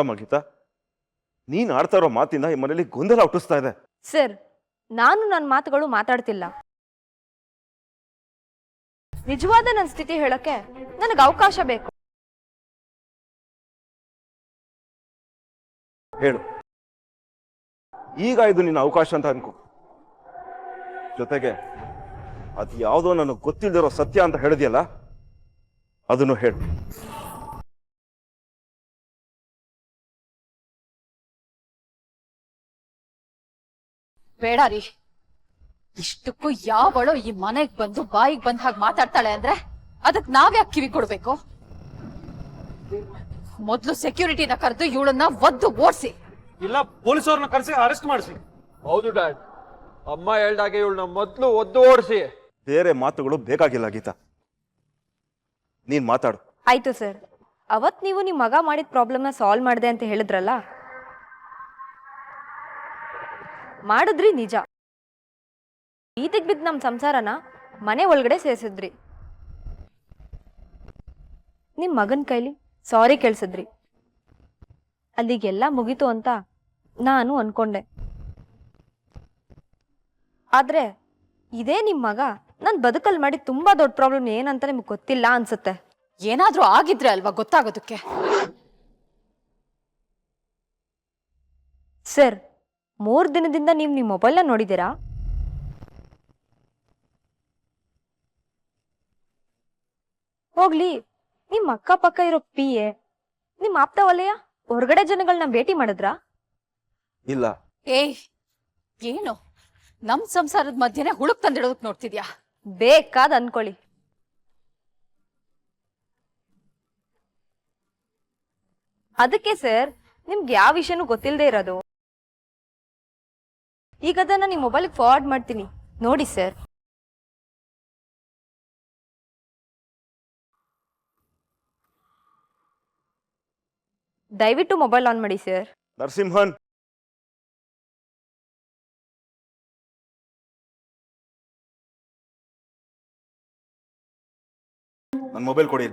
ನೋಡಮ್ಮ ಗೀತಾ, ನೀನ್ ಆಡ್ತಾ ಇರೋ ಮಾತಿಂದ ಈ ಮನೇಲಿ ಗೊಂದಲ ಹುಟ್ಟಿಸ್ತಾ ಇದೆ. ಸರ್, ನಾನು ನನ್ನ ಮಾತುಗಳು ಮಾತಾಡ್ತಿಲ್ಲ. ನಿಜವಾದ ನನ್ನ ಸ್ಥಿತಿ ಹೇಳಕ್ಕೆ ನನಗೆ ಅವಕಾಶ ಬೇಕು. ಹೇಳು, ಈಗ ಇದು ನಿನ್ನ ಅವಕಾಶ ಅಂತ ಅನ್ಕೋ. ಜೊತೆಗೆ ಅದು ಯಾವುದೋ ನನಗೆ ಗೊತ್ತಿಲ್ದಿರೋ ಸತ್ಯ ಅಂತ ಹೇಳಿದ್ಯಲ್ಲ, ಅದನ್ನು ಹೇಳು. ಬೇಡ ರೀ, ಇಷ್ಟಕ್ಕೂ ಯಾವಳೋ ಈ ಮನೆಗ್ ಬಂದು ಬಾಯಿಗೆ ಬಂದ ಹಾಗೆ ಮಾತಾಡ್ತಾಳೆ ಅಂದ್ರೆ ಅದಕ್ ನಾವ್ಯಾಕೆ ಕಿವಿ ಕೊಡ್ಬೇಕು? ಮೊದ್ಲು ಸೆಕ್ಯೂರಿಟಿನ ಕರೆದು ಇವಳನ್ನ ಒದ್ದು ಓಡಿಸಿ, ಇಲ್ಲ ಪೊಲೀಸವ್ರನ್ನ ಕರೆಸಿ ಅರೆಸ್ಟ್ ಮಾಡಿಸಿ. ಹೌದು ಡ್ಯಾಡ್, ಅಮ್ಮ ಹೇಳ್ದಾಗೆ ಇವಳನ್ನ ಮೊದ್ಲು ಒದ್ದು ಓಡಿಸಿ. ಬೇರೆ ಮಾತುಗಳು ಬೇಕಾಗಿಲ್ಲ ಗೀತಾ, ನೀನ್ ಮಾತಾಡು. ಆಯ್ತು ಸರ್, ಅವತ್ ನೀವು ನಿಮ್ಮ ಮಗ ಮಾಡಿದ ಪ್ರಾಬ್ಲಮ್ನ ಸಾಲ್ವ್ ಮಾಡಿದೆ ಅಂತ ಹೇಳಿದ್ರಲ್ಲ, ಮಾಡಿದ್ರಿ ನಿಜ. ಬೀದಿಗೆ ಬಿದ್ದು ನಮ್ಮ ಸಂಸಾರನ ಮನೆ ಒಳಗಡೆ ಸೇರಿಸಿದ್ರಿ. ನಿಮ್ಮ ಮಗನ ಕೈಲಿ ಸಾರಿ ಕೇಳಿಸಿದ್ರಿ. ಅಲ್ಲಿಗೆಲ್ಲ ಮುಗೀತು ಅಂತ ನಾನು ಅನ್ಕೊಂಡೆ. ಆದ್ರೆ ಇದೇ ನಿಮ್ಮ ಮಗ ನನ್ನ ಬದುಕಲ್ಲಿ ಮಾಡಿ ತುಂಬಾ ದೊಡ್ಡ ಪ್ರಾಬ್ಲಮ್ ಏನಂತ ನಿಮ್ಗೆ ಗೊತ್ತಿಲ್ಲ ಅನ್ಸುತ್ತೆ. ಏನಾದ್ರೂ ಆಗಿದ್ರೆ ಅಲ್ವಾ ಗೊತ್ತಾಗೋದಕ್ಕೆ. ಸರ್, 3 ದಿನದಿಂದ ನೀವು ನಿಮ್ಮ ಮೊಬೈಲ್ನ ನೋಡಿದ್ದೀರಾ? ಹೋಗ್ಲಿ, ನಿಮ್ಮ ಅಕ್ಕಪಕ್ಕ ಇರೋ PA, ನಿಮ್ಮ ಆಪ್ತ ವಲಯ, ಹೊರಗಡೆ ಜನಗಳನ್ನ ಭೇಟಿ ಮಾಡಿದ್ರಾ? ಇಲ್ಲ. ಏಯ್, ಏನು ನಮ್ ಸಂಸಾರದ ಮಧ್ಯೆನೆ ಹುಳುಕ್ ತಂದಿಡೋದಕ್ ನೋಡ್ತಿದ್ಯಾ? ಬೇಕಾದ್ ಅನ್ಕೊಳ್ಳಿ. ಅದಕ್ಕೆ ಸರ್, ನಿಮ್ಗೆ ಯಾವ ವಿಷಯನೂ ಗೊತ್ತಿಲ್ಲದೆ ಇರೋದು. ಈಗ ಅದನ್ನ ನಿಮ್ಮ ಮೊಬೈಲ್ಗೆ ಫಾರ್ವರ್ಡ್ ಮಾಡ್ತೀನಿ, ನೋಡಿ ಸರ್. ದಯವಿಟ್ಟು ಮೊಬೈಲ್ ಆನ್ ಮಾಡಿ ಸರ್. ನರಸಿಂಹನ್, ನನ್ನ ಮೊಬೈಲ್ ಕೊಡಿ.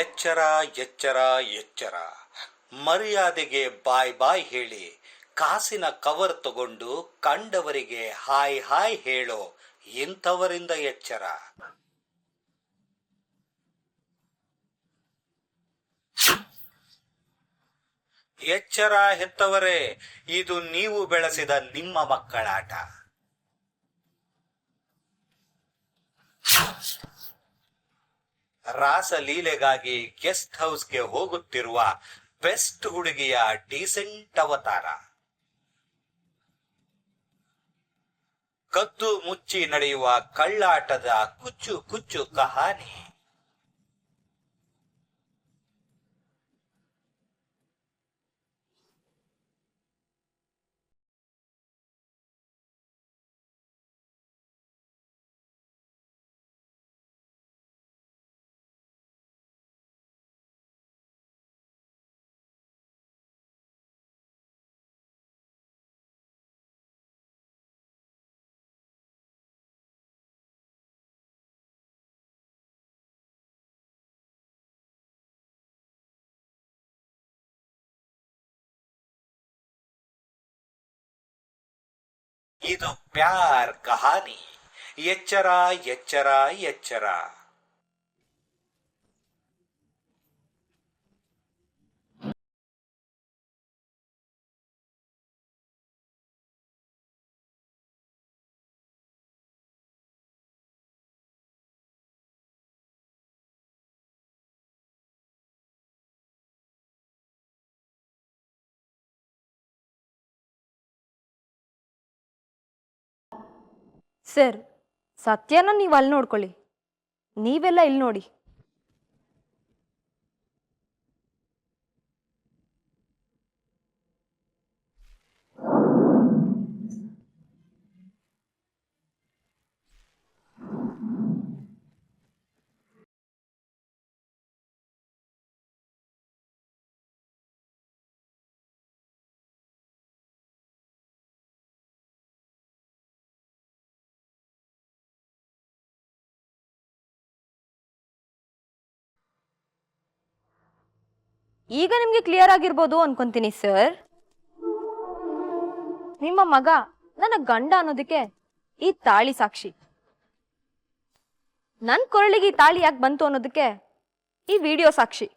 ಎಚ್ಚರ ಎಚ್ಚರ ಎಚ್ಚರ, ಮರ್ಯಾದೆಗೆ ಬಾಯ್ ಬಾಯ್ ಹೇಳಿ ಕಾಸಿನ ಕವರ್ ತಗೊಂಡು ಕಂಡವರಿಗೆ ಹಾಯ್ ಹಾಯ್ ಹೇಳೋ ಇಂಥವರಿಂದ ಎಚ್ಚರ. ಎಚ್ಚರ ಹೆತ್ತವರೇ, ಇದು ನೀವು ಬೆಳೆಸಿದ ನಿಮ್ಮ ಮಕ್ಕಳಾಟ. ರಾಸಲೀಲೆಗಾಗಿ ಗೆಸ್ಟ್ ಹೌಸ್ಗೆ ಹೋಗುತ್ತಿರುವ ಬೆಸ್ಟ್ ಹುಡುಗಿಯ ಡೀಸೆಂಟ್ ಅವತಾರ. ಕದ್ದು ಮುಚ್ಚಿ ನಡೆಯುವ ಕಳ್ಳಾಟದ ಕುಚ್ಚು ಕುಚ್ಚು ಕಹಾನಿ. ಇದು ಪ್ಯಾರ್ ಕಹಾನಿ. ಎಚ್ಚರ ಎಚ್ಚರ ಎಚ್ಚರ. ಸರ್, ಸತ್ಯನ ನೀವು ಅಲ್ಲಿ ನೋಡ್ಕೊಳ್ಳಿ, ನೀವೆಲ್ಲ ಇಲ್ಲಿ ನೋಡಿ. ಈಗ ನಿಮ್ಗೆ ಕ್ಲಿಯರ್ ಆಗಿರ್ಬೋದು ಅನ್ಕೊಂತೀನಿ ಸರ್. ನಿಮ್ಮ ಮಗ ನನ್ನ ಗಂಡ ಅನ್ನೋದಕ್ಕೆ ಈ ತಾಳಿ ಸಾಕ್ಷಿ. ನನ್ ಕೊರಳಿಗೆ ಈ ತಾಳಿ ಯಾಕೆ ಬಂತು ಅನ್ನೋದಕ್ಕೆ ಈ ವಿಡಿಯೋ ಸಾಕ್ಷಿ.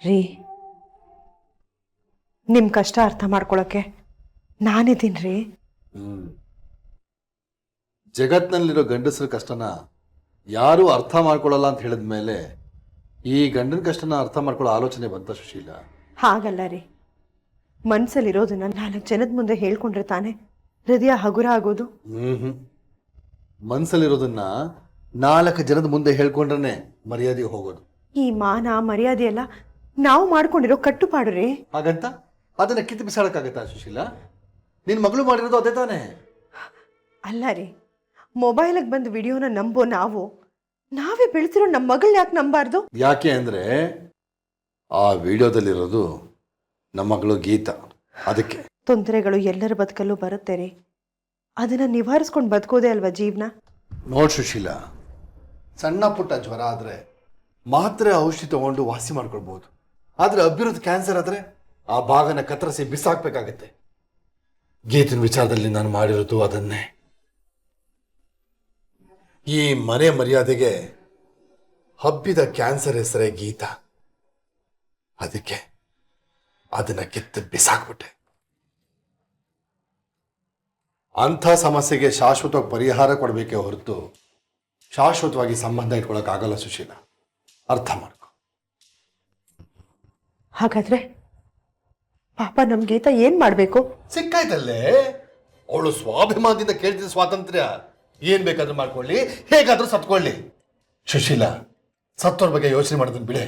ರೀ, ನಿಮ್ಮ ಕಷ್ಟ ಅರ್ಥ ಮಾಡ್ಕೊಳಕ್ಕೆ ನಾನಿದ್ದೀನಿ ರೀ. ಜಗತ್ನಲ್ಲಿರೋ ಗಂಡಸರ ಕಷ್ಟನ ಯಾರೂ ಅರ್ಥ ಮಾಡ್ಕೊಳ್ಳಲ್ಲ ಅಂತ ಹೇಳಿದ ಮೇಲೆ ಈ ಗಂಡನ ಕಷ್ಟನ ಅರ್ಥ ಮಾಡ್ಕೊಳ್ಳೋ ಆಲೋಚನೆ ಬಂತ ಸುಶೀಲ? ಹಾಗಲ್ಲ ರೀ, ಮನ್ಸಲ್ಲಿರೋದನ್ನ 4 ಜನದ ಮುಂದೆ ಹೇಳ್ಕೊಂಡ್ರೆ ತಾನೆ ಹೃದಯ ಹಗುರ ಆಗೋದು. ಮನ್ಸಲ್ಲಿರೋದನ್ನ 4 ಜನದ ಮುಂದೆ ಹೇಳ್ಕೊಂಡ್ರೆ ಮರ್ಯಾದೆ ಹೋಗೋದು. ಈ ಮಾನ ಮರ್ಯಾದೆ ಎಲ್ಲ ನಾವು ಮಾಡ್ಕೊಂಡಿರೋ ಕಟ್ಟುಪಾಡು ರೀ. ಹಾಗಂತ ಅದನ್ನ ಕಿತ್ತು ಬಿಸಾಡಕ್ಕಾಗತ್ತಾ ಸುಶೀಲ? ನಿನ್ ಮಗಳು ಮಾಡಿರೋದು ಅದೇ ತಾನೇ? ಅಲ್ಲ ರೀ, ಮೊಬೈಲಿಗೆ ಬಂದ ವಿಡಿಯೋನ ನಂಬೋ ನಾವೇ ಬೆಳೆಸಿರೋ ನಮ್ಮ ಮಗಳನ್ನ ಯಾಕೆ ನಂಬಾರ್ದು? ಯಾಕೆ ಅಂದ್ರೆ ಆ ವಿಡಿಯೋದಲ್ಲಿರೋದು ನಮ್ಮ ಮಗಳು ಗೀತಾ. ಅದಕ್ಕೆ ತೊಂದರೆಗಳು ಎಲ್ಲರ ಬದುಕಲ್ಲೂ ಬರುತ್ತೆ ರೀ, ಅದನ್ನ ನಿವಾರಿಸ್ಕೊಂಡು ಬದುಕೋದೇ ಅಲ್ವಾ ಜೀವನ. ನೋಡ್ ಸುಶೀಲ, ಸಣ್ಣ ಪುಟ್ಟ ಜ್ವರ ಆದ್ರೆ ಮಾತ್ರೆ ಔಷಧಿ ತಗೊಂಡು ವಾಸಿ ಮಾಡ್ಕೊಳ್ಬಹುದು. ಆದ್ರೆ ಅಭಿವೃದ್ಧಿ ಕ್ಯಾನ್ಸರ್ ಆದ್ರೆ ಆ ಭಾಗನ ಕತ್ತರಿಸಿ ಬಿಸಾಕ್ಬೇಕಾಗತ್ತೆ. ಗೀತನ ವಿಚಾರದಲ್ಲಿ ನಾನು ಮಾಡಿರೋದು ಅದನ್ನೇ. ಈ ಮನೆ ಮರ್ಯಾದೆಗೆ ಹಬ್ಬಿದ ಕ್ಯಾನ್ಸರ್ ಹೆಸರೇ ಗೀತಾ. ಅದಕ್ಕೆ ಅದನ್ನ ಕಿತ್ತು ಬಿಸಾಕ್ಬಿಟ್ಟೆ. ಅಂಥ ಸಮಸ್ಯೆಗೆ ಶಾಶ್ವತವಾಗಿ ಪರಿಹಾರ ಕೊಡಬೇಕೇ ಹೊರತು ಶಾಶ್ವತವಾಗಿ ಸಂಬಂಧ ಇಟ್ಕೊಳಕ್ಕಾಗಲ್ಲ ಸುಶೀಲ. ಅರ್ಥ ಮಾಡ್ಕೊ. ಹಾಗಾದ್ರೆ ಪಾಪ ನಮ್ ಗೀತಾ ಏನ್ ಮಾಡ್ಬೇಕು? ಸಿಕ್ಕಾಯ್ತಲ್ಲೇ, ಅವಳು ಸ್ವಾಭಿಮಾನದಿಂದ ಕೇಳ್ತಿದ್ದ ಸ್ವಾತಂತ್ರ್ಯ. ಏನ್ ಬೇಕಾದ್ರೂ ಮಾಡ್ಕೊಳ್ಳಿ, ಹೇಗಾದ್ರೂ ಸತ್ಕೊಳ್ಳಿ. ಸುಶೀಲ, ಸತ್ತೋರ್ ಬಗ್ಗೆ ಯೋಚನೆ ಮಾಡೋದನ್ನ ಬಿಡೆ.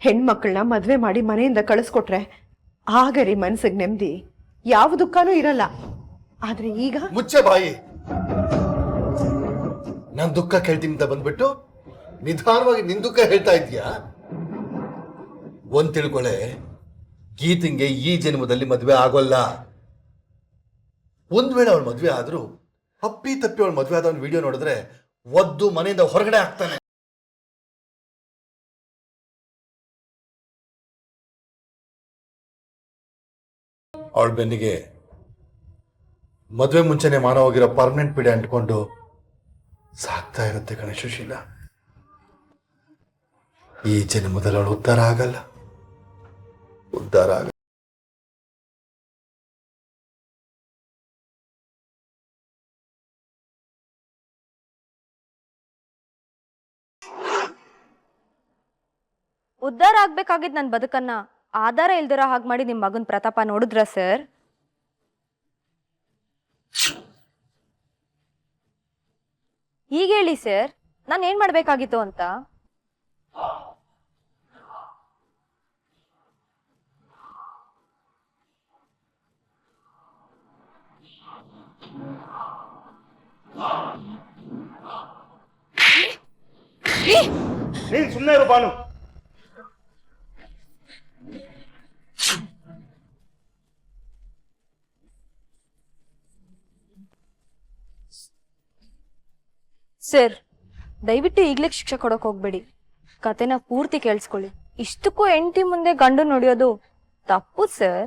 ಹೆಣ್ಮಕ್ಳನ್ನ ಮದ್ವೆ ಮಾಡಿ ಮನೆಯಿಂದ ಕಳಿಸ್ಕೊಟ್ರೆ ಆಗ ರೀ ಮನ್ಸಿಗೆ ನೆಮ್ಮದಿ, ಯಾವ ದುಃಖನೂ ಇರಲ್ಲ. ಆದ್ರೆ ಈಗ ಮುಚ್ಚೆ ಬಾಯಿ. ನಾನ್ ದುಃಖ ಕೇಳ್ತೀನಿ ಅಂತ ಬಂದ್ಬಿಟ್ಟು ನಿಧಾನವಾಗಿ ನಿನ್ ದುಃಖ ಹೇಳ್ತಾ ಇದ್ಯಾ? ಒಂದ್ ತಿಳ್ಕೊಳೆ, ಗೀತಿಂಗೆ ಈ ಜನ್ಮದಲ್ಲಿ ಮದ್ವೆ ಆಗೋಲ್ಲ. ಒಂದ್ ವೇಳೆ ಅವಳ ಮದ್ವೆ ಆದ್ರೂ ಅಪ್ಪಿ ತಪ್ಪಿ ಅವಳ ಮದ್ವೆ ಆದ ವಿಡಿಯೋ ನೋಡಿದ್ರೆ ಒದ್ದು ಮನೆಯಿಂದ ಹೊರಗಡೆ ಆಗ್ತಾನೆ. ಅವಳ ಬೆನ್ನಿಗೆ ಮದ್ವೆ ಮುಂಚೆನೆ ಮಾನ ಹೋಗಿರೋ ಪರ್ಮನೆಂಟ್ ಪಿಡೆ ಅಂಟ್ಕೊಂಡು ಸಾಕ್ತಾ ಇರುತ್ತೆ ಕಣೆ ಸುಶೀಲ. ಈ ಜನ್ಮದಲ್ಲಿ ಅವಳು ಉದ್ಧಾರ ಆಗಲ್ಲ. ಉದ್ಧಾರ ಆಗ್ಬೇಕಾಗಿದ್ ನನ್ನ ಬದುಕನ್ನ ಆಧಾರ ಇಲ್ದಿರ ಹಾಗೆ ಮಾಡಿ ನಿಮ್ಮ ಮಗನ ಪ್ರತಾಪ ನೋಡಿದ್ರ ಸರ್? ಈಗ ಹೇಳಿ ಸರ್, ನಾನು ಏನ್ ಮಾಡ್ಬೇಕಾಗಿತ್ತು ಅಂತ? ನೀನ್ ಸುಮ್ಮನೆ ಇರು ಬಾನು. ಸರ್, ದಯವಿಟ್ಟು ಈಗಲೇ ಶಿಕ್ಷೆ ಕೊಡೋಕೆ ಹೋಗ್ಬೇಡಿ. ಕತೆನ ಪೂರ್ತಿ ಕೇಳಿಸ್ಕೊಳ್ಳಿ. ಇಷ್ಟಕ್ಕೂ ಹೆಂಡತಿ ಮುಂದೆ ಗಂಡು ನೋಡಿಯೋದು ತಪ್ಪು ಸರ್.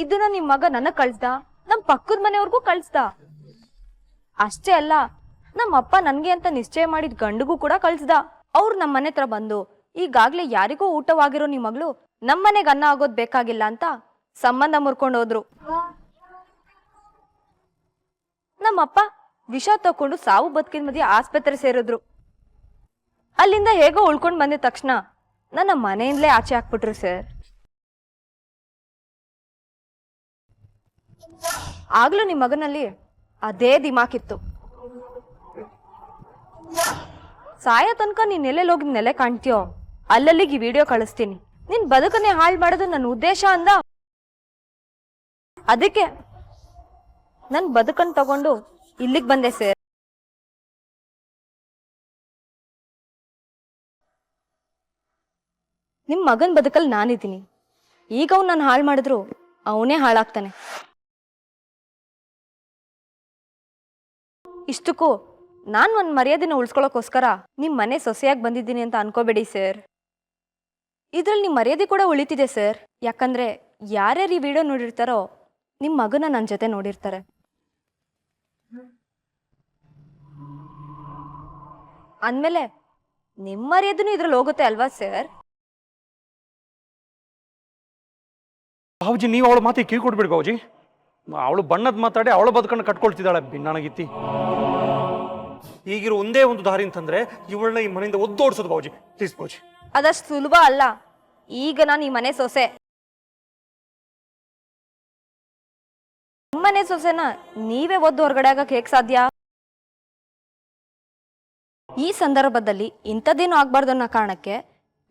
ಇದನ್ನ ನಿಮ್ ಮಗ ನನಗ್ ಕಳ್ಸ್ದ, ನಮ್ ಪಕ್ಕದ ಮನೆಯವ್ರಿಗೂ ಕಳ್ಸ್ದ. ಅಷ್ಟೇ ಅಲ್ಲ, ನಮ್ಮ ಅಪ್ಪ ನನ್ಗೆ ಅಂತ ನಿಶ್ಚಯ ಮಾಡಿದ ಗಂಡಿಗೂ ಕೂಡ ಕಳ್ಸ್ದ. ಅವ್ರು ನಮ್ಮ ಮನೆ ಹತ್ರ ಬಂದು ಈಗಾಗ್ಲೇ ಯಾರಿಗೋ ಊಟವಾಗಿರೋ ನಿಮ್ ಮಗಳು ನಮ್ಮನೆಗೆ ಅನ್ನ ಆಗೋದ್ ಬೇಕಾಗಿಲ್ಲ ಅಂತ ಸಂಬಂಧ ಮುರ್ಕೊಂಡು ಹೋದ್ರು. ನಮ್ಮಪ್ಪ ವಿಷ ತಕೊಂಡು ಸಾವು ಬದುಕಿನ ಮಧ್ಯೆ ಆಸ್ಪತ್ರೆ ಸೇರಿದ್ರು. ಅಲ್ಲಿಂದ ಹೇಗೋ ಉಳ್ಕೊಂಡ್ ಬಂದಿದ ತಕ್ಷಣ ನನ್ನ ಮನೆಯಿಂದಲೇ ಆಚೆ ಹಾಕ್ಬಿಟ್ರು ಸರ್. ಆಗ್ಲೂ ನಿಮ್ ಮಗನಲ್ಲಿ ಅದೇ ದಿಮಾಕಿತ್ತು. ಸಾಯ ತನಕ ನೀನ್ ಎಲ್ಲೆಲ್ಲಿ ಹೋಗಿ ನೆಲೆ ಕಾಣ್ತೀಯೋ ಅಲ್ಲಲ್ಲಿಗೆ ಈ ವಿಡಿಯೋ ಕಳಿಸ್ತೀನಿ. ನಿನ್ ಬದುಕನ್ನೇ ಹಾಳು ಮಾಡೋದು ನನ್ನ ಉದ್ದೇಶ ಅಂದ. ಅದಕ್ಕೆ ನನ್ ಬದುಕನ್ ತಗೊಂಡು ಇಲ್ಲಿಗೆ ಬಂದೆ ಸರ್. ನಿಮ್ ಮಗನ್ ಬದುಕಲ್ಲಿ ನಾನಿದ್ದೀನಿ. ಈಗ ಅವ್ನು ನಾನು ಹಾಳು ಮಾಡಿದ್ರು ಅವನೇ ಹಾಳಾಗ್ತಾನೆ. ಇಷ್ಟಕ್ಕೂ ನಾನು ಒಂದ್ ಮರ್ಯಾದೆನ ಉಳಿಸ್ಕೊಳ್ಳೋಕೋಸ್ಕರ ನಿಮ್ ಮನೆ ಸೊಸೆಯಾಗಿ ಬಂದಿದ್ದೀನಿ ಅಂತ ಅನ್ಕೋಬೇಡಿ ಸರ್. ಇದ್ರಲ್ಲಿ ನಿಮ್ ಮರ್ಯಾದೆ ಕೂಡ ಉಳಿತಿದೆ ಸರ್. ಯಾಕಂದ್ರೆ ಯಾರ್ಯಾರು ಈ ವಿಡಿಯೋ ನೋಡಿರ್ತಾರೋ ನಿಮ್ ಮಗನ ನನ್ನ ಜೊತೆ ನೋಡಿರ್ತಾರೆ. ಅಂದ್ಮೇಲೆ ನಿಮ್ ಮರ್ಯಾದೆನೂ ಇದ್ರಲ್ಲಿ ಹೋಗುತ್ತೆ ಅಲ್ವಾ ಸರ್? ಬಾವುಜಿ ನೀವು ಅವಳ ಮಾತಿಗೆ ಕಿವಿ ಕೊಡ್ಬಿಡಿ ಬಾವುಜಿ. ಅವಳು ಬಣ್ಣದ ಮಾತಾಡಿ ಅವಳ ಬದುಕನ್ನು ಕಟ್ಕೊಳ್ತಿದ್ದಾಳೆ ನನಗಿತ್ತಿ. ಈಗಿರೋ ಒಂದೇ ಒಂದು ದಾರಿ ಅಂತಂದ್ರೆ ಇವಳನ್ನ ಈ ಮನೆಯಿಂದ ಒದ್ದೋಡ್ಸೋದು ಬಾವುಜಿ. ಪ್ಲೀಸ್ ಬಾವುಜಿ. ಅದಷ್ಟು ಸುಲಭ ಅಲ್ಲ. ಈಗ ನಾನು ಈ ಮನೆ ಸೊಸೆ. ನಿಮ್ಮನೆ ಸೊಸೆನ ನೀವೇ ಒದ್ದು ಹೊರಗಡೆ ಆಗಕ್ಕೆ ಹೇಗ್ ಸಾಧ್ಯ? ಈ ಸಂದರ್ಭದಲ್ಲಿ ಇಂಥದ್ದೇನು ಆಗ್ಬಾರ್ದು ಅನ್ನೋ ಕಾರಣಕ್ಕೆ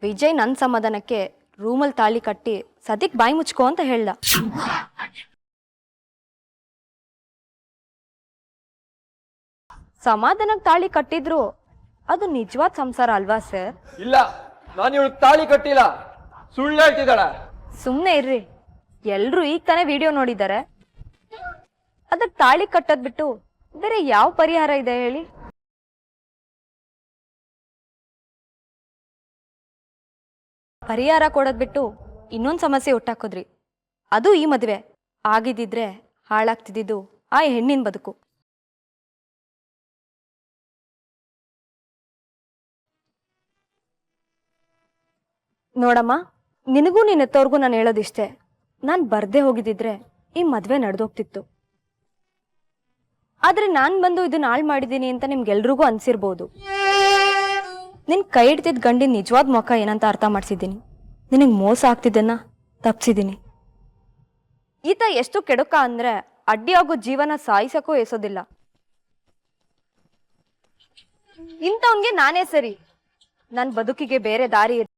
ವಿಜಯ್ ನನ್ನ ಸಮಾಧಾನಕ್ಕೆ ರೂಮಲ್ಲಿ ತಾಳಿ ಕಟ್ಟಿ ಸದ್ಯಕ್ಕೆ ಬಾಯಿ ಮುಚ್ಕೋ ಅಂತ ಹೇಳ್ದ. ಸಮಾಧಾನಕ್ಕೆ ತಾಳಿ ಕಟ್ಟಿದ್ರು ಅದು ನಿಜವಾದ ಸಂಸಾರ ಅಲ್ವಾ ಸರ್? ಇಲ್ಲ, ನಾನು ಇವಳಿಗೆ ತಾಳಿ ಕಟ್ಟಿಲ್ಲ, ಸುಳ್ಳು ಹೇಳ್ತಿದ್ದಾಳೆ. ಸುಮ್ನೆ ಇರ್ರಿ. ಎಲ್ರು ಈಗ ತಾನೇ ವಿಡಿಯೋ ನೋಡಿದ್ದಾರೆ. ಅದಕ್ಕೆ ತಾಳಿ ಕಟ್ಟೋದ್ ಬಿಟ್ಟು ಬೇರೆ ಯಾವ ಪರಿಹಾರ ಇದೆ ಹೇಳಿ? ಪರಿಹಾರ ಕೊಡೋದ್ ಬಿಟ್ಟು ಇನ್ನೊಂದ್ ಸಮಸ್ಯೆ ಹುಟ್ಟಾಕೋದ್ರಿ. ಅದು ಈ ಮದ್ವೆ ಆಗಿದ್ದಿದ್ರೆ ಹಾಳಾಗ್ತಿದ್ದು ಆ ಹೆಣ್ಣಿನ ಬದುಕು. ನೋಡಮ್ಮ, ನಿನಗೂ ನಿನ್ನ ಎತ್ತವ್ರಿಗೂ ನಾನು ಹೇಳೋದಿಷ್ಟೇ. ನಾನು ಬರ್ದೇ ಹೋಗಿದ್ದಿದ್ರೆ ಈ ಮದ್ವೆ ನಡೆದೋಗ್ತಿತ್ತು. ಆದ್ರೆ ನಾನ್ ಬಂದು ಇದನ್ನ ಹಾಳು ಮಾಡಿದ್ದೀನಿ ಅಂತ ನಿಮ್ಗೆಲ್ರಿಗೂ ಅನ್ಸಿರ್ಬೋದು. ನಿನ್ ಕೈ ಹಿಡ್ತಿದ್ ಗಂಡಿನ ನಿಜವಾದ ಮುಖ ಏನಂತ ಅರ್ಥ ಮಾಡ್ಸಿದ್ದೀನಿ. ನಿನಗ್ ಮೋಸ ಆಗ್ತಿದ್ದನ್ನ ತಪ್ಸಿದ್ದೀನಿ. ಈತ ಎಷ್ಟು ಕೆಡುಕ ಅಂದ್ರೆ ಅಡ್ಡಿ ಆಗೋ ಜೀವನ ಸಾಯಿಸಕ್ಕೂ ಎಸೋದಿಲ್ಲ. ಇಂಥವನ್ಗೆ ನಾನೇ ಸರಿ. ನನ್ ಬದುಕಿಗೆ ಬೇರೆ ದಾರಿ ಇದೆ.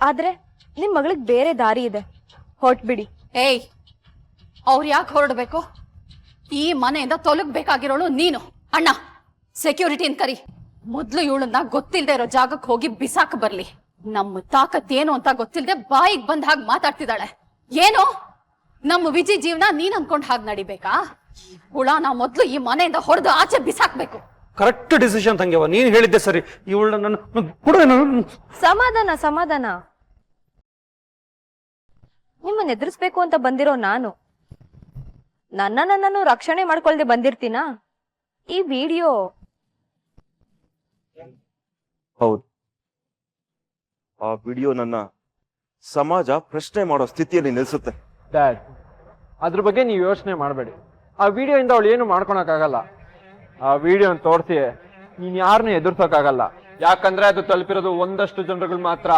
ಆದ್ರೆ ನಿಮ್ ಮಗಳಿಗೆ ಬೇರೆ ದಾರಿ ಇದೆ. ಹೊಟ್ಬಿಡಿ. ಏಯ್, ಅವ್ರು ಯಾಕೆ ಹೊರಡ್ಬೇಕು? ಈ ಮನೆಯಿಂದ ತೊಲಗ್ಬೇಕಾಗಿರೋಳು ನೀನು. ಅಣ್ಣ, ಸೆಕ್ಯೂರಿಟಿನ್ ಕರಿ. ಮೊದ್ಲು ಇವಳನ್ನ ಗೊತ್ತಿಲ್ದೆ ಇರೋ ಜಾಗಕ್ಕೆ ಹೋಗಿ ಬಿಸಾಕ ಬರ್ಲಿ. ನಮ್ಮ ತಾಕತ್ ಏನು ಅಂತ ಗೊತ್ತಿಲ್ದೆ ಬಾಯಿಗೆ ಬಂದ ಹಾಗೆ ಮಾತಾಡ್ತಿದ್ದಾಳೆ. ಏನು ನಮ್ಮ ವಿಜಿ ಜೀವನ ನೀನ್ ಅನ್ಕೊಂಡ್ ಹಾಗೆ ನಡಿಬೇಕಾ? ಹುಳನ ಮೊದ್ಲು ಈ ಮನೆಯಿಂದ ಹೊಡೆದು ಆಚೆ ಬಿಸಾಕ್ಬೇಕು. ಕರೆಕ್ಟ್ ಡಿಸಿಷನ್ ತಂಗ್ಯವ, ನೀನ್ ಹೇಳಿದ್ದೆ ಸರಿ. ಇವಳನ್ನ ಸಮಾಧಾನ ಸಮಾಧಾನ. ನಿಮ್ಮನ್ನ ಎದುರಿಸ್ಬೇಕು ಅಂತ ಬಂದಿರೋ ನಾನು ನನ್ನನ್ನು ರಕ್ಷಣೆ ಮಾಡ್ಕೊಳ್ದೆ ಬಂದಿರ್ತೀನಾ? ಈ ವಿಡಿಯೋ ಹೌದು, ಆ ವಿಡಿಯೋ ನನ್ನ ಸಮಾಜ ಪ್ರಶ್ನೆ ಮಾಡೋ ಸ್ಥಿತಿಯಲ್ಲಿ ನಿಲ್ಲಿಸುತ್ತೆ. ಡ್ಯಾಡ್, ಅದ್ರ ಬಗ್ಗೆ ನೀವು ಯೋಚನೆ ಮಾಡಬೇಡಿ. ಆ ವಿಡಿಯೋಯಿಂದ ಅವಳು ಏನು ಮಾಡ್ಕೊಳಕ್ಕಾಗಲ್ಲ. ಆ ವಿಡಿಯೋನ ತೋರಿಸಿ ನೀನ್ ಯಾರನ್ನೂ ಎದುರ್ಸೋಕ್ಕಾಗಲ್ಲ. ಯಾಕಂದ್ರೆ ಅದು ತಲುಪಿರೋದು ಒಂದಷ್ಟು ಜನರುಗಳು ಮಾತ್ರ.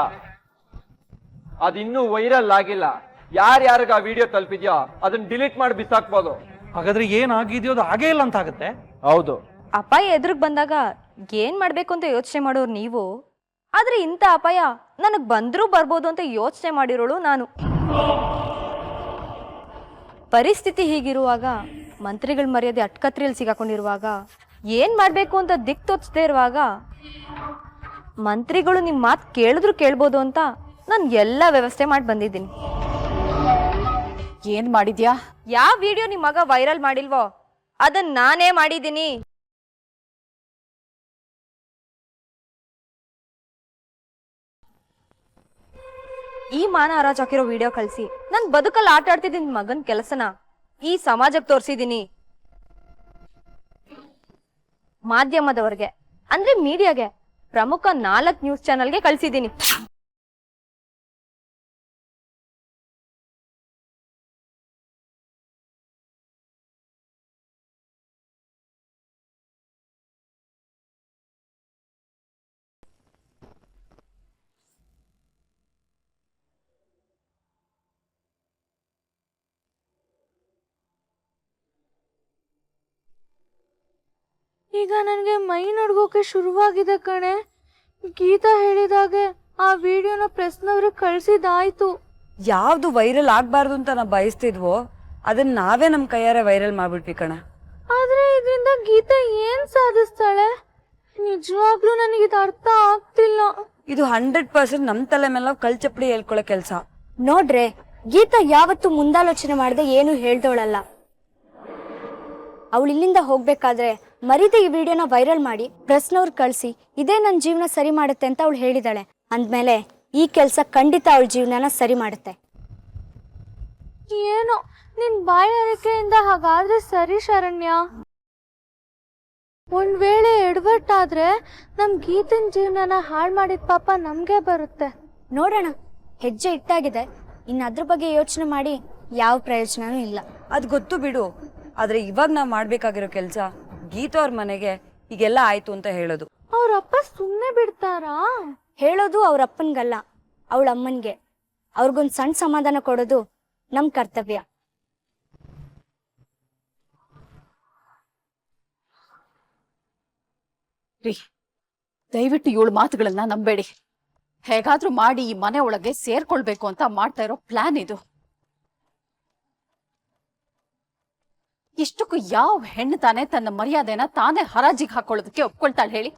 ಅದಿನ್ನೂ ವೈರಲ್ ಆಗಿಲ್ಲ. ಯಾರ್ಯಾರಿಗೆ ಆ ವಿಡಿಯೋ ತಲುಪಿದ್ಯೋ ಅದನ್ನ ಡಿಲೀಟ್ ಮಾಡಿ ಬಿಸಾಕ್ಬೋದು. ಹಾಗಾದ್ರೆ ಏನಾಗಿದೆಯೋ ಅದು ಹಾಗೇ ಇಲ್ಲ ಅಂತ ಆಗುತ್ತೆ. ಹೌದು. ಅಪಾಯ ಎದುರಿಗೆ ಬಂದಾಗ ಏನ್ ಮಾಡ್ಬೇಕು ಅಂತ ಯೋಚನೆ ಮಾಡೋರು ನೀವು. ಆದ್ರೆ ಇಂಥ ಅಪಾಯ ನನಗ್ ಬಂದ್ರೂ ಬರ್ಬೋದು ಅಂತ ಯೋಚನೆ ಮಾಡಿರೋಳು ನಾನು. ಪರಿಸ್ಥಿತಿ ಹೀಗಿರುವಾಗ, ಮಂತ್ರಿಗಳ ಮರ್ಯಾದೆ ಅಟ್ಕತ್ರಿಯಲ್ಲಿ ಸಿಗಾಕೊಂಡಿರುವಾಗ, ಏನ್ ಮಾಡ್ಬೇಕು ಅಂತ ದಿಕ್ ತೋಚದೇ ಇರುವಾಗ, ಮಂತ್ರಿಗಳು ನಿಮ್ ಮಾತು ಕೇಳಿದ್ರು ಕೇಳ್ಬೋದು ಅಂತ ನಾನು ಎಲ್ಲ ವ್ಯವಸ್ಥೆ ಮಾಡಿ ಬಂದಿದ್ದೀನಿ. ಏನ್ ಮಾಡಿದ್ಯಾ? ಯಾವ ವಿಡಿಯೋ ನಿಮ್ ಮಗ ವೈರಲ್ ಮಾಡಿಲ್ವೋ ಅದನ್ನ ನಾನೇ ಮಾಡಿದ್ದೀನಿ. ಈ ಮಾನ ಹರಾಜ್ ಹಾಕಿರೋ ವಿಡಿಯೋ ಕಳ್ಸಿ ನನ್ ಬದುಕಲ್ಲಿ ಆಟ ಆಡ್ತಿದ್ದೀನಿ ಮಗನ್ ಕೆಲಸನ ಈ ಸಮಾಜಕ್ಕೆ ತೋರ್ಸಿದೀನಿ. ಮಾಧ್ಯಮದವ್ರಿಗೆ ಅಂದ್ರೆ ಮೀಡಿಯಾಗೆ, ಪ್ರಮುಖ 4 ನ್ಯೂಸ್ ಚಾನೆಲ್ಗೆ ಕಳ್ಸಿದೀನಿ. ಈಗ ನನಗೆ ಮೈ ನಡ್ಗೋಕೆ ಶುರುವಾಗಿದೆ ಕಣೆ. ಗೀತಾ ಹೇಳಿದಾಗೆ ಆ ವಿಡಿಯೋನ ಪ್ರೆಸ್ನವ್ರಿಗೆ ಕಳ್ಸಿದಾಯ್ತು. ಯಾವ್ದು ವೈರಲ್ ಆಗ್ಬಾರ್ದು ಅಂತ ನಾವು ಬಯಸ್ತಿದ್ವೋ ಅದನ್ನ ನಾವೇ ನಮ್ ಕೈಯಾರೆ ವೈರಲ್ ಮಾಡ್ಬಿಟ್ವಿ ಕಣ. ಆದ್ರೆ ಇದರಿಂದ ಗೀತಾ ಏನ್ ಸಾಧಿಸ್ತಾಳೆ? ನಿಜವಾಗ್ಲೂ ನನಗಿದು ಅರ್ಥ ಆಗ್ತಿಲ್ಲ. ಇದು 100% ನಮ್ ತಲೆ ಮೇಲೆ ನಾವು ಕಲ್ಚಪ್ಪಡಿ ಹೇಳ್ಕೊಳ್ಳೋ ಕೆಲ್ಸ. ನೋಡ್ರೆ, ಗೀತಾ ಯಾವತ್ತೂ ಮುಂದಾಲೋಚನೆ ಮಾಡದೆ ಏನು ಹೇಳ್ದವಳಲ್ಲ. ಅವಳು ಇಲ್ಲಿಂದ ಹೋಗ್ಬೇಕಾದ್ರೆ ಮರೀದೆ ಈ ವಿಡಿಯೋನ ವೈರಲ್ ಮಾಡಿ ಪ್ರೆಸ್ನವ್ರು ಕಳಿಸಿ ಇದೇ ನನ್ನ ಜೀವನ ಸರಿ ಮಾಡುತ್ತೆ ಅಂತ ಅವಳು ಹೇಳಿದಾಳೆ. ಅಂದ್ಮೇಲೆ ಈ ಕೆಲಸ ಖಂಡಿತ ಅವಳ ಜೀವನನ ಸರಿ ಮಾಡುತ್ತೆ. ಏನೋ ನಿನ್ ಬಾಯಾರಿಕೆಯಿಂದ ಹಾಗಾದ್ರೆ ಸರಿ ಶರಣ್ಯ. ಒಂದ್ ವೇಳೆ ಎಡವಟ್ಟಾದ್ರೆ ನಮ್ ಗೀತನ್ ಜೀವನನ ಹಾಳು ಮಾಡಿದ ಪಾಪ ನಮ್ಗೆ ಬರುತ್ತೆ. ನೋಡೋಣ, ಹೆಜ್ಜೆ ಇಟ್ಟಾಗಿದೆ. ಇನ್ನು ಅದ್ರ ಬಗ್ಗೆ ಯೋಚನೆ ಮಾಡಿ ಯಾವ ಪ್ರಯೋಜನನೂ ಇಲ್ಲ. ಅದ್ ಗೊತ್ತು ಬಿಡು. ಆದ್ರೆ ಇವಾಗ ನಾವ್ ಮಾಡ್ಬೇಕಾಗಿರೋ ಕೆಲ್ಸ ಗೀತಾ ಅವ್ರ ಮನೆಗೆ ಈಗೆಲ್ಲ ಆಯ್ತು ಅಂತ ಹೇಳೋದು. ಅವ್ರಪ್ಪ ಸುಮ್ಮನೆ ಬಿಡ್ತಾರಾ? ಹೇಳೋದು ಅವ್ರ ಅಪ್ಪನ್ಗಲ್ಲ, ಅವಳ ಅಮ್ಮನ್ಗೆ. ಅವ್ರಿಗೊಂದ್ ಸಣ್ಣ ಸಮಾಧಾನ ಕೊಡೋದು ನಮ್ ಕರ್ತವ್ಯ. ರೀ, ದಯವಿಟ್ಟು ಇವಳ ಮಾತುಗಳನ್ನ ನಂಬೇಡಿ. ಹೇಗಾದ್ರೂ ಮಾಡಿ ಈ ಮನೆ ಒಳಗೆ ಸೇರ್ಕೊಳ್ಬೇಕು ಅಂತ ಮಾಡ್ತಾ ಇರೋ ಪ್ಲಾನ್ ಇದು. ಇಷ್ಟಕ್ಕೂ ಯಾವ ಹೆಣ್ಣು ತಾನೇ ತನ್ನ ಮರ್ಯಾದೆನ ತಾನೇ ಹರಾಜಿಗೆ ಹಾಕೊಳ್ಳೋದಕ್ಕೆ ಒಪ್ಕೊಳ್ತಾಳೆ ಹೇಳಿ?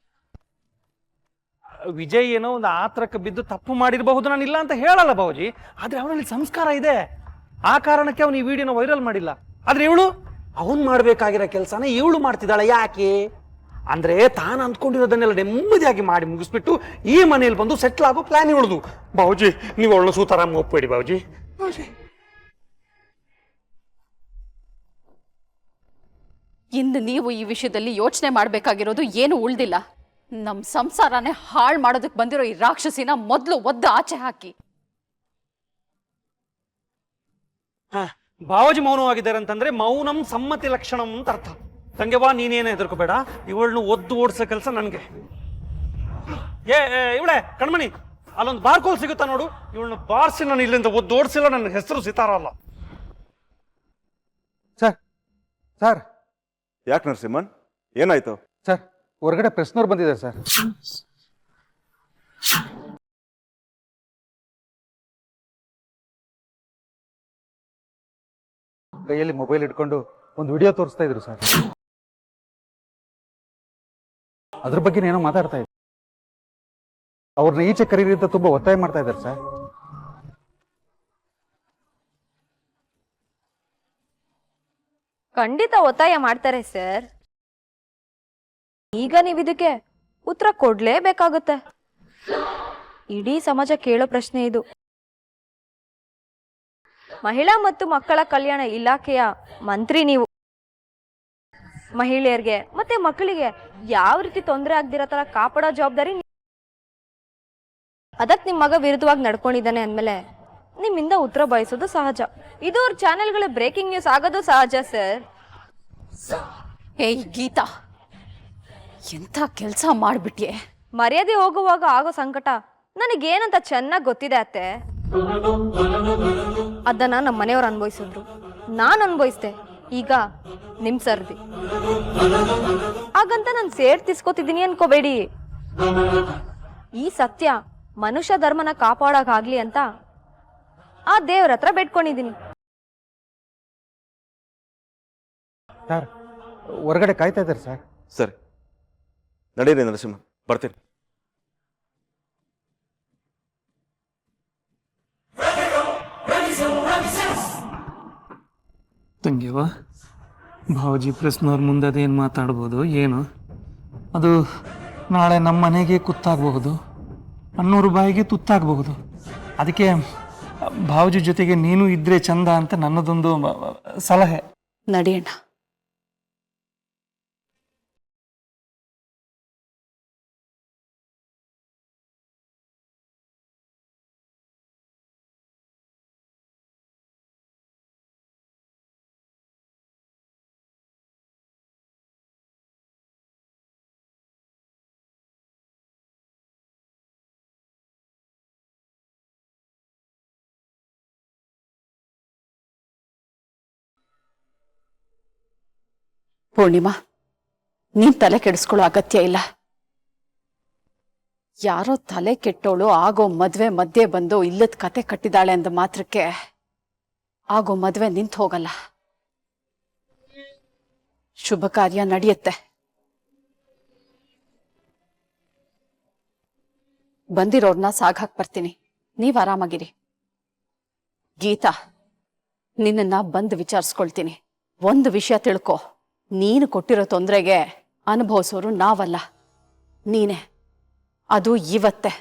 ವಿಜಯ್ ಏನೋ ಒಂದು ಆತ್ರಕ್ಕೆ ಬಿದ್ದು ತಪ್ಪು ಮಾಡಿರಬಹುದು, ನಾನು ಇಲ್ಲ ಅಂತ ಹೇಳಲ್ಲ ಬಾಬುಜಿ. ಆದ್ರೆ ಅವನಲ್ಲಿ ಸಂಸ್ಕಾರ ಇದೆ, ಆ ಕಾರಣಕ್ಕೆ ಅವನು ಈ ವಿಡಿಯೋನ ವೈರಲ್ ಮಾಡಿಲ್ಲ. ಆದ್ರೆ ಇವಳು ಅವನ್ ಮಾಡ್ಬೇಕಾಗಿರೋ ಕೆಲಸನ ಇವಳು ಮಾಡ್ತಿದ್ದಾಳೆ. ಯಾಕೆ ಅಂದ್ರೆ ತಾನು ಅಂದ್ಕೊಂಡಿರೋದನ್ನೆಲ್ಲ ನೆಮ್ಮದಿಯಾಗಿ ಮಾಡಿ ಮುಗಿಸ್ಬಿಟ್ಟು ಈ ಮನೆಯಲ್ಲಿ ಬಂದು ಸೆಟ್ಲ್ ಆಗೋ ಪ್ಲಾನ್ ಇವಳದು. ಬಾಬುಜಿ, ನೀವು ಅವಳನ್ನ ಸೂತಾರಾಮ್ ಒಪ್ಪಬೇಡಿ ಬಾಬುಜಿ. ಇಂದು ನೀವು ಈ ವಿಷಯದಲ್ಲಿ ಯೋಚನೆ ಮಾಡ್ಬೇಕಾಗಿರೋದು ಏನು ಉಳ್ದಿಲ್ಲ. ನಮ್ ಸಂಸಾರನೇ ಹಾಳು ಮಾಡೋದಕ್ಕೆ ಬಂದಿರೋ ಈ ರಾಕ್ಷಸಿನ ಮೊದಲು ಒದ್ದು ಆಚೆ ಹಾಕಿ. ಬಾಬುಜಿ ಮೌನವಾಗಿದ್ದಾರೆ ಅಂತಂದ್ರೆ ಮೌನಂ ಸಮ್ಮತಿ ಲಕ್ಷಣಂ ಅಂತ ಅರ್ಥ. ತಂಗೆವಾ, ನೀನೇನೇ ಹೆದರ್ಕೋಬೇಡ, ಇವಳನ್ನು ಒದ್ದು ಓಡಿಸೋ ಕೆಲಸ ನನ್ಗೆ. ಇವಳೆ ಕಣ್ಮಣಿ, ಅಲ್ಲೊಂದು ಬಾರ್ಕೋಲ್ ಸಿಗುತ್ತಾ ನೋಡು, ಇವಳನ್ನ ಬಾರ್ಸಿ ನಾನು ಇಲ್ಲಿಂದ ಒದ್ದು ಓಡಿಸಿಲ್ಲ, ನನ್ನ ಹೆಸರು ಸಿತಾರ ಅಲ್ಲ. ಸರ್ ಸರ್ ಯಾಕೆ ನರಸಿಂಹನ್, ಏನಾಯ್ತು? ಸರ್, ಹೊರಗಡೆ ಪ್ರೆಸ್ನವ್ರು ಬಂದಿದ್ದಾರೆ ಸರ್. ಕೈಯಲ್ಲಿ ಮೊಬೈಲ್ ಇಟ್ಕೊಂಡು ಒಂದು ವಿಡಿಯೋ ತೋರಿಸ್ತಾ ಇದ್ರು ಸರ್. ಅದ್ರ ಬಗ್ಗೆ ಏನೋ ಮಾತಾಡ್ತಾ ಇದ್ರು. ಅವ್ರನ್ನ ಈಚೆ ಕರೀರಿ ಅಂತ ತುಂಬಾ ಒತ್ತಾಯ ಮಾಡ್ತಾ ಇದ್ದಾರೆ ಸರ್. ಖಂಡಿತ ಒತ್ತಾಯ ಮಾಡ್ತಾರೆ ಸರ್. ಈಗ ನೀವು ಇದಕ್ಕೆ ಉತ್ತರ ಕೊಡ್ಲೇಬೇಕಾಗುತ್ತೆ. ಇಡೀ ಸಮಾಜ ಕೇಳೋ ಪ್ರಶ್ನೆ ಇದು. ಮಹಿಳಾ ಮತ್ತು ಮಕ್ಕಳ ಕಲ್ಯಾಣ ಇಲಾಖೆಯ ಮಂತ್ರಿ ನೀವು. ಮಹಿಳೆಯರಿಗೆ ಮತ್ತೆ ಮಕ್ಕಳಿಗೆ ಯಾವ ರೀತಿ ತೊಂದರೆ ಆಗದಿರೋ ತರ ಕಾಪಾಡೋ ಜವಾಬ್ದಾರಿ. ಅದಕ್ಕೆ ನಿಮ್ಮ ಮಗ ವಿರುದ್ಧವಾಗಿ ನಡ್ಕೊಂಡಿದ್ದಾನೆ ಅಂದ್ಮೇಲೆ ನಿಮ್ಮಿಂದ ಉತ್ತರ ಬಯಸೋದು ಸಹಜ. ಇದು ಅವ್ರ ಚಾನೆಲ್ಗಳ ಬ್ರೇಕಿಂಗ್ ನ್ಯೂಸ್ ಆಗೋದು ಸಹಜ ಸರ್. ಏಯ್ ಗೀತಾ, ಎಂಥ ಕೆಲಸ ಮಾಡ್ಬಿಟ್ಯೆ. ಮರ್ಯಾದೆ ಹೋಗುವಾಗ ಆಗೋ ಸಂಕಟ ನನಗೇನಂತ ಚೆನ್ನಾಗಿ ಗೊತ್ತಿದೆ ಅತ್ತೆ. ಅದನ್ನ ನಮ್ಮ ಮನೆಯವ್ರು ಅನ್ಭವಿಸಿದ್ರು, ನಾನು ಅನ್ಭವಿಸ್ದೆ. ಈಗ ನಿಮ್ ಸರ್ದಿ. ಹಾಗಂತ ನಾನು ಸೇರ್ ತಿಸ್ಕೋತಿದ್ದೀನಿ ಅನ್ಕೋಬೇಡಿ. ಈ ಸತ್ಯ ಮನುಷ್ಯ ಧರ್ಮನ ಕಾಪಾಡೋಕಾಗ್ಲಿ ಅಂತ ಆ ದೇವ್ರ ಹತ್ರ ಬೇಡ್ಕೊಂಡಿದ್ದೀನಿ. ಸರ್, ಹೊರಗಡೆ ಕಾಯ್ತಾ ಇದ್ದಾರೆ ಸರ್. ಸರಿ, ನಡೀರಿ ನರಸಿಂಹನ್, ಬರ್ತೀನಿ. ತಂಗಿವ ಭಾವಜಿ ಪ್ರೆಸ್ನವ್ರ ಮುಂದೆ ಅದೇನು ಮಾತಾಡ್ಬೋದು ಏನು, ಅದು ನಾಳೆ ನಮ್ಮ ಮನೆಗೆ ಕುತ್ತಾಗಬಹುದು, ಅನ್ನೋರು ಬಾಯಿಗೆ ತುತ್ತಾಗಬಹುದು. ಅದಕ್ಕೆ ಭಾವಜಿ ಜೊತೆಗೆ ನೀನು ಇದ್ರೆ ಚಂದ ಅಂತ ನನ್ನದೊಂದು ಸಲಹೆ. ನಡಿಯಣ್ಣ. ಪೂರ್ಣಿಮಾ, ನೀನ್ ತಲೆ ಕೆಡಿಸ್ಕೊಳ್ಳೋ ಅಗತ್ಯ ಇಲ್ಲ. ಯಾರೋ ತಲೆ ಕೆಟ್ಟೋಳು ಆಗೋ ಮದ್ವೆ ಮಧ್ಯೆ ಬಂದು ಇಲ್ಲದ ಕತೆ ಕಟ್ಟಿದಾಳೆ ಅಂದ ಮಾತ್ರಕ್ಕೆ ಆಗೋ ಮದ್ವೆ ನಿಂತು ಹೋಗಲ್ಲ. ಶುಭ ಕಾರ್ಯ ನಡೆಯುತ್ತೆ. ಬಂದಿರೋರ್ನ ಸಾಗಾಕ್ ಬರ್ತೀನಿ, ನೀವ್ ಆರಾಮಾಗಿರಿ. ಗೀತಾ, ನಿನ್ನನ್ನ ಬಂದು ವಿಚಾರಿಸ್ಕೊಳ್ತೀನಿ. ಒಂದು ವಿಷಯ ತಿಳ್ಕೊ, ನೀನು ಕೊಟ್ಟಿರೋ ತೊಂದರೆಗೆ ಅನುಭವಿಸೋರು ನಾವಲ್ಲ, ನೀನೇ. ಅದು ಇವತ್ತೇ.